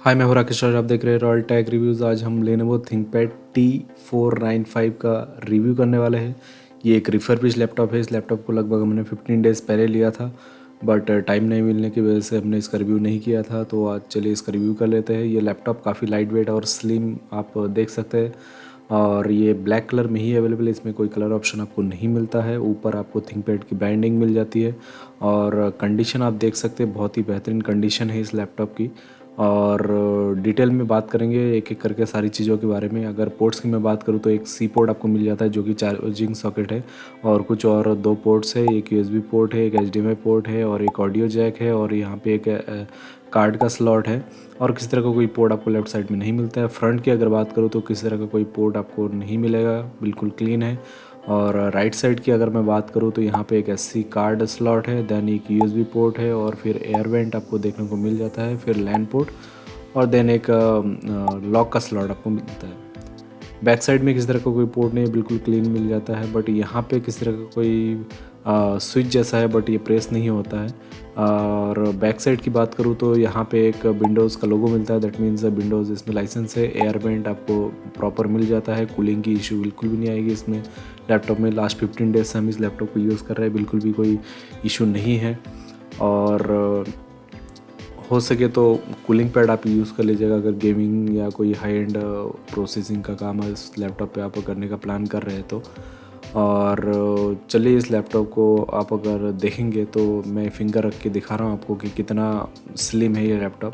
हाय, मैं हूं राकेश और आप देख रहे हैं रॉयल टैग रिव्यूज़। आज हम लेनोवो थिंकपैड T495 का रिव्यू करने वाले हैं। ये एक रिफर्बिश लैपटॉप है। इस लैपटॉप को लगभग हमने 15 डेज़ पहले लिया था, बट टाइम नहीं मिलने की वजह से हमने इसका रिव्यू नहीं किया था। तो आज चलिए इसका रिव्यू कर लेते हैं। ये लैपटॉप काफ़ी लाइट वेट और स्लिम आप देख सकते हैं, और ये ब्लैक कलर में ही अवेलेबल है। इसमें कोई कलर ऑप्शन आपको नहीं मिलता है। ऊपर आपको थिंकपैड की ब्रांडिंग मिल जाती है, और कंडीशन आप देख सकते हैं, बहुत ही बेहतरीन कंडीशन है इस लैपटॉप की। और डिटेल में बात करेंगे एक एक करके सारी चीज़ों के बारे में। अगर पोर्ट्स की मैं बात करूँ तो एक सी पोर्ट आपको मिल जाता है जो कि चार्जिंग सॉकेट है, और कुछ और दो पोर्ट्स है। एक यूएसबी पोर्ट है, एक एचडीएमआई पोर्ट है, और एक ऑडियो जैक है, और यहाँ पे एक कार्ड का स्लॉट है। और किसी तरह का कोई पोर्ट आपको लेफ्ट साइड में नहीं मिलता है। फ्रंट की अगर बात करूँ तो किसी तरह का कोई पोर्ट आपको नहीं मिलेगा, बिल्कुल क्लीन है। और राइट साइड की अगर मैं बात करूँ तो यहाँ पे एक एससी कार्ड स्लॉट है, देन एक यूएसबी पोर्ट है, और फिर एयर वेंट आपको देखने को मिल जाता है, फिर लैन पोर्ट, और देन एक लॉक का स्लॉट आपको मिलता है। बैक साइड में किसी तरह का कोई पोर्ट नहीं है, बिल्कुल क्लीन मिल जाता है। बट यहाँ पे किसी तरह का कोई स्विच जैसा है, बट ये प्रेस नहीं होता है। और बैक साइड की बात करूँ तो यहाँ पे एक विंडोज़ का लोगो मिलता है, दैट मीन्स विंडोज़ इसमें लाइसेंस है। एयर वेंट आपको प्रॉपर मिल जाता है, कूलिंग की इशू बिल्कुल भी नहीं आएगी इसमें लैपटॉप में। लास्ट 15 डेज से हम इस लैपटॉप को यूज़ कर रहे हैं, बिल्कुल भी कोई इशू नहीं है। और हो सके तो कूलिंग पैड आप यूज़ कर लीजिएगा अगर गेमिंग या कोई हाई एंड प्रोसेसिंग का काम है इस लैपटॉप पे आप करने का प्लान कर रहे हैं तो। और चलिए इस लैपटॉप को आप अगर देखेंगे तो मैं फिंगर रख के दिखा रहा हूँ आपको कि कितना स्लिम है ये लैपटॉप।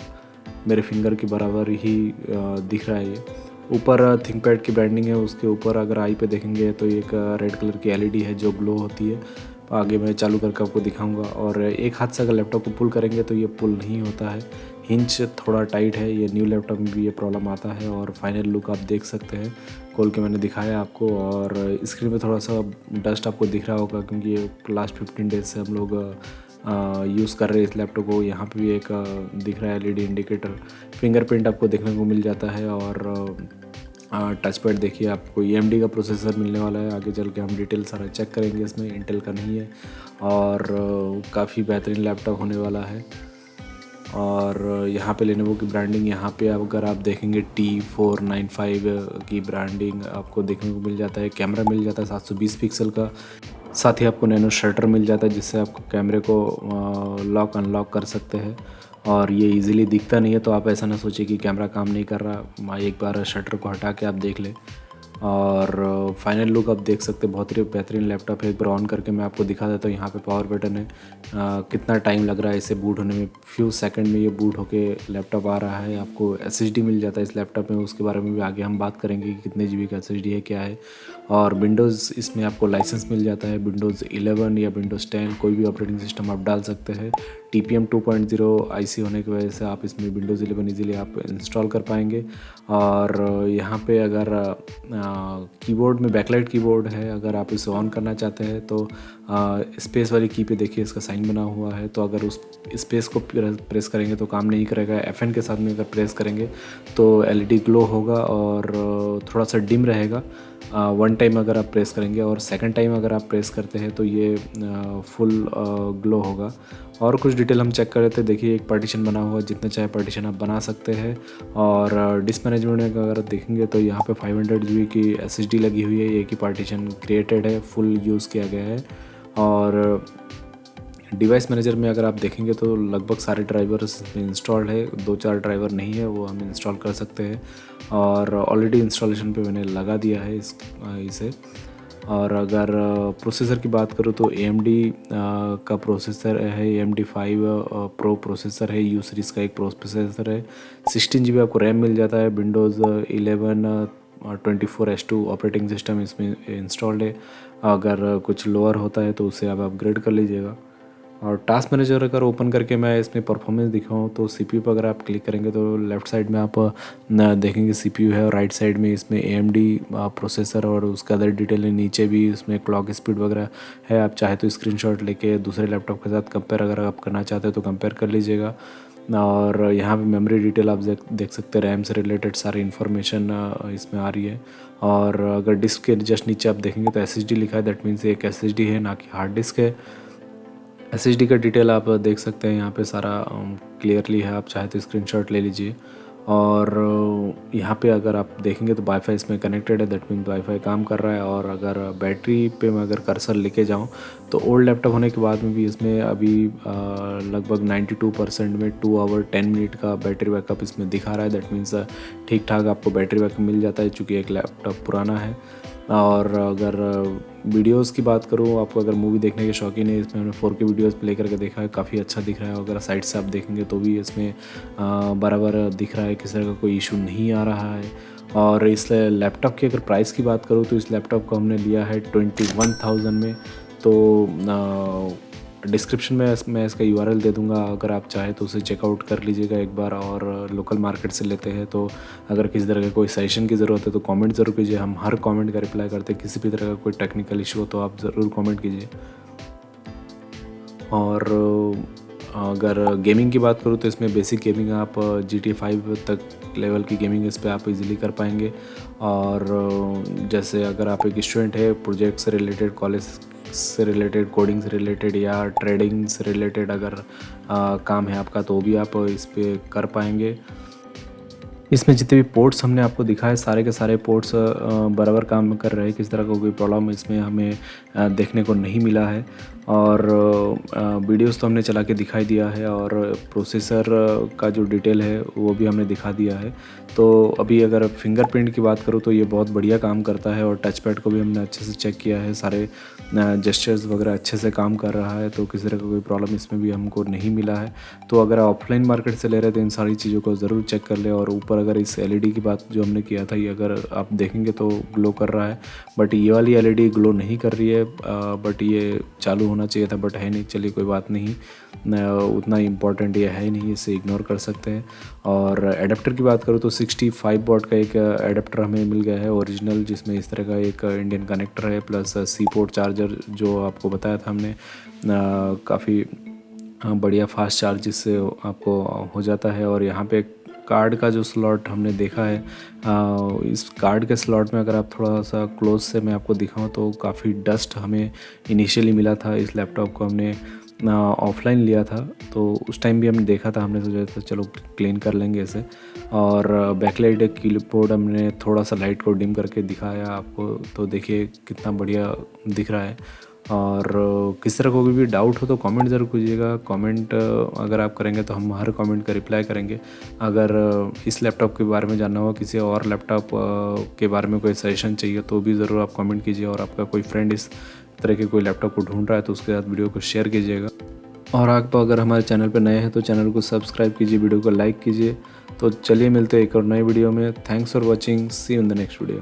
मेरे फिंगर के बराबर ही दिख रहा है ये। ऊपर थिंकपैड की ब्रांडिंग है, उसके ऊपर अगर आई पे देखेंगे तो एक रेड कलर की एलईडी है जो ग्लो होती है। आगे मैं चालू करके आपको दिखाऊंगा। और एक हाथ से अगर लैपटॉप को पुल करेंगे तो ये पुल नहीं होता है, हिंच थोड़ा टाइट है। ये न्यू लैपटॉप में भी ये प्रॉब्लम आता है। और फाइनल लुक आप देख सकते हैं, खोल के मैंने दिखाया आपको। और स्क्रीन में थोड़ा सा डस्ट आपको दिख रहा होगा क्योंकि ये लास्ट 15 डेज से हम लोग यूज़ कर रहे हैं इस लैपटॉप को। यहाँ पे भी एक दिख रहा है एलईडी इंडिकेटर। फिंगरप्रिंट आपको देखने को मिल जाता है। और टच पैड देखिए, आपको AMD का प्रोसेसर मिलने वाला है। आगे चल के हम डिटेल सारा चेक करेंगे, इसमें इंटेल का नहीं है। और काफ़ी बेहतरीन लैपटॉप होने वाला है। और यहाँ पे लेनोवो की ब्रांडिंग, यहाँ पे अगर आप देखेंगे T495 की ब्रांडिंग आपको देखने को मिल जाता है। कैमरा मिल जाता है 720 पिक्सल का। साथ ही आपको नैनो शटर मिल जाता है जिससे आपको कैमरे को लॉक अनलॉक कर सकते हैं। और ये इजीली दिखता नहीं है, तो आप ऐसा ना सोचिए कि कैमरा काम नहीं कर रहा। एक बार शटर को हटा के आप देख लें। और फाइनल लुक आप देख सकते हैं, बहुत ही बेहतरीन लैपटॉप है। एक बार ऑन करके मैं आपको दिखा देता हूँ। यहाँ पे पावर बटन है। कितना टाइम लग रहा है इसे बूट होने में, फ्यू सेकंड में ये बूट होके लैपटॉप आ रहा है। आपको SSD मिल जाता है इस लैपटॉप में, उसके बारे में भी आगे हम बात करेंगे कि कितने GB का SSD है, क्या है। और विंडोज़ इसमें आपको लाइसेंस मिल जाता है। विंडोज़ 11 या विंडोज़ 10 कोई भी ऑपरेटिंग सिस्टम आप डाल सकते हैं। TPM 2.0 IC होने की वजह से आप इसमें विंडोज़ 11 इजीली आप इंस्टॉल कर पाएंगे। और यहाँ पे अगर कीबोर्ड में बैकलाइट कीबोर्ड है, अगर आप इसे ऑन करना चाहते हैं तो स्पेस वाली की पे देखिए इसका साइन बना हुआ है। तो अगर उस स्पेस को प्रेस करेंगे तो काम नहीं करेगा। FN के साथ में अगर प्रेस करेंगे तो LED ग्लो होगा और थोड़ा सा डिम रहेगा। वन टाइम अगर आप प्रेस करेंगे, और सेकंड टाइम अगर आप प्रेस करते हैं तो ये फुल ग्लो होगा। और कुछ डिटेल हम चेक कर रहे थे। देखिए एक पार्टीशन बना हुआ, जितने चाहे पार्टीशन आप बना सकते हैं। और डिस्क मैनेजमेंट में अगर देखेंगे तो यहाँ पे 500 GB की SSD लगी हुई है। एक ही पार्टीशन क्रिएटेड है, फुल यूज़ किया गया है। और डिवाइस मैनेजर में अगर आप देखेंगे तो लगभग सारे ड्राइवर्स इसमें इंस्टॉल्ड है। 2-4 ड्राइवर नहीं है, वो हम इंस्टॉल कर सकते हैं। और ऑलरेडी इंस्टॉलेशन पे मैंने लगा दिया है इसे। और अगर प्रोसेसर की बात करूँ तो AMD का प्रोसेसर है। AMD 5 प्रो प्रोसेसर है। U सीरीज़ का एक प्रोसेसर है। 16 GB आपको रैम मिल जाता है। विंडोज़ 11 24H2 ऑपरेटिंग सिस्टम इसमें इंस्टॉल्ड है। अगर कुछ लोअर होता है तो उसे आप अपग्रेड कर लीजिएगा। और टास्क मैनेजर अगर ओपन करके मैं इसमें परफॉर्मेंस दिखाऊँ तो CPU पर अगर आप क्लिक करेंगे तो लेफ़्ट साइड में आप देखेंगे CPU है, और राइट साइड में इसमें AMD प्रोसेसर और उसका अदर डिटेल है। नीचे भी इसमें क्लॉक स्पीड वगैरह है। आप चाहे तो स्क्रीनशॉट लेके दूसरे लैपटॉप के साथ कंपेयर अगर आप करना चाहते हैं तो कंपेयर कर लीजिएगा। और यहाँ पे मेमोरी डिटेल आप देख सकते हैं। रैम से रिलेटेड सारी इन्फॉर्मेशन इसमें आ रही है। और अगर डिस्क के जस्ट नीचे आप देखेंगे तो SSD लिखा है, दैट मीन्स एक SSD है, ना कि हार्ड डिस्क है। SSD का डिटेल आप देख सकते हैं यहाँ पे सारा क्लियरली है। आप चाहे तो स्क्रीनशॉट ले लीजिए। और यहाँ पे अगर आप देखेंगे तो वाईफाई इसमें कनेक्टेड है, दैट मीन वाईफाई काम कर रहा है। और अगर बैटरी पे मैं अगर कर्सर लेके जाऊँ तो ओल्ड लैपटॉप होने के बाद में भी इसमें अभी लगभग 92% में 2 आवर 10 मिनट का बैटरी बैकअप इसमें दिखा रहा है। दैट मीन्स ठीक ठाक आपको बैटरी बैकअप मिल जाता है, चूँकि एक लैपटॉप पुराना है। और अगर वीडियोस की बात करूँ, आपको अगर मूवी देखने के शौकीन है, इसमें हमने 4K वीडियोस प्ले करके देखा है, काफ़ी अच्छा दिख रहा है। अगर साइड से आप देखेंगे तो भी इसमें बराबर दिख रहा है, किसी तरह का कोई इशू नहीं आ रहा है। और इस लैपटॉप की अगर प्राइस की बात करूँ तो इस लैपटॉप को हमने लिया है 21,000 में। तो डिस्क्रिप्शन में मैं इसका URL दे दूंगा, अगर आप चाहें तो उसे चेकआउट कर लीजिएगा एक बार। और लोकल मार्केट से लेते हैं तो अगर किसी तरह का कोई सजेशन की ज़रूरत है तो कमेंट ज़रूर कीजिए, हम हर कमेंट का रिप्लाई करते हैं। किसी भी तरह का कोई टेक्निकल इशू हो तो आप ज़रूर कमेंट कीजिए। और अगर गेमिंग की बात करूँ तो इसमें बेसिक गेमिंग आप GTA 5 तक लेवल की गेमिंग इस पर आप इजीली कर पाएंगे। और जैसे अगर आप एक स्टूडेंट है, प्रोजेक्ट से रिलेटेड, कॉलेज से रिलेटेड, कोडिंग से रिलेटेड या ट्रेडिंग से रिलेटेड अगर काम है आपका तो भी आप इस पर कर पाएंगे। इसमें जितने भी पोर्ट्स हमने आपको दिखाए, सारे के सारे पोर्ट्स बराबर काम कर रहे हैं, किसी तरह का कोई प्रॉब्लम इसमें हमें देखने को नहीं मिला है। और वीडियोस तो हमने चला के दिखाई दिया है, और प्रोसेसर का जो डिटेल है वो भी हमने दिखा दिया है। तो अभी अगर फिंगरप्रिंट की बात करूँ तो ये बहुत बढ़िया काम करता है, और टच पैड को भी हमने अच्छे से चेक किया है, सारे जेस्चर्स वगैरह अच्छे से काम कर रहा है, तो किसी तरह का कोई प्रॉब्लम इसमें भी हमको नहीं मिला है। तो अगर आप ऑफलाइन मार्केट से ले रहे हैं तो इन सारी चीज़ों को ज़रूर चेक कर ले। और ऊपर अगर इस LED की बात जो हमने किया था, ये अगर आप देखेंगे तो ग्लो कर रहा है, बट ये वाली LED ग्लो नहीं कर रही है। बट ये चालू होना चाहिए था, बट है नहीं। चलिए कोई बात नहीं, उतना इम्पॉर्टेंट ये है नहीं, इसे इग्नोर कर सकते हैं। और एडाप्टर की बात करूँ तो 65 वॉट का एक एडाप्टर हमें मिल गया है ओरिजिनल, जिसमें इस तरह का एक इंडियन कनेक्टर है, प्लस C पोर्ट चार्जर जो आपको बताया था हमने, काफ़ी बढ़िया फास्ट चार्ज से आपको हो जाता है। और यहाँ पे कार्ड का जो स्लॉट हमने देखा है, इस कार्ड के स्लॉट में अगर आप थोड़ा सा क्लोज से मैं आपको दिखाऊं तो काफ़ी डस्ट हमें इनिशियली मिला था। इस लैपटॉप को हमने ऑफलाइन लिया था, तो उस टाइम भी हमने देखा था, हमने सोचा था चलो क्लीन कर लेंगे इसे। और बैकलाइट कीबोर्ड हमने थोड़ा सा लाइट को डिम करके दिखाया आपको, तो देखिए कितना बढ़िया दिख रहा है। और किस तरह को भी डाउट हो तो कमेंट ज़रूर कीजिएगा। कमेंट अगर आप करेंगे तो हम हर कमेंट का रिप्लाई करेंगे। अगर इस लैपटॉप के बारे में जानना हो, किसी और लैपटॉप के बारे में कोई सजेशन चाहिए तो भी ज़रूर आप कमेंट कीजिए। और आपका कोई फ्रेंड इस तरह के कोई लैपटॉप को ढूंढ रहा है तो उसके साथ वीडियो को शेयर कीजिएगा। और आप तो अगर हमारे चैनल पर नए हैं तो चैनल को सब्सक्राइब कीजिए, वीडियो को लाइक कीजिए। तो चलिए मिलते हैं एक और नए वीडियो में। Thanks for watching, see you in the next video.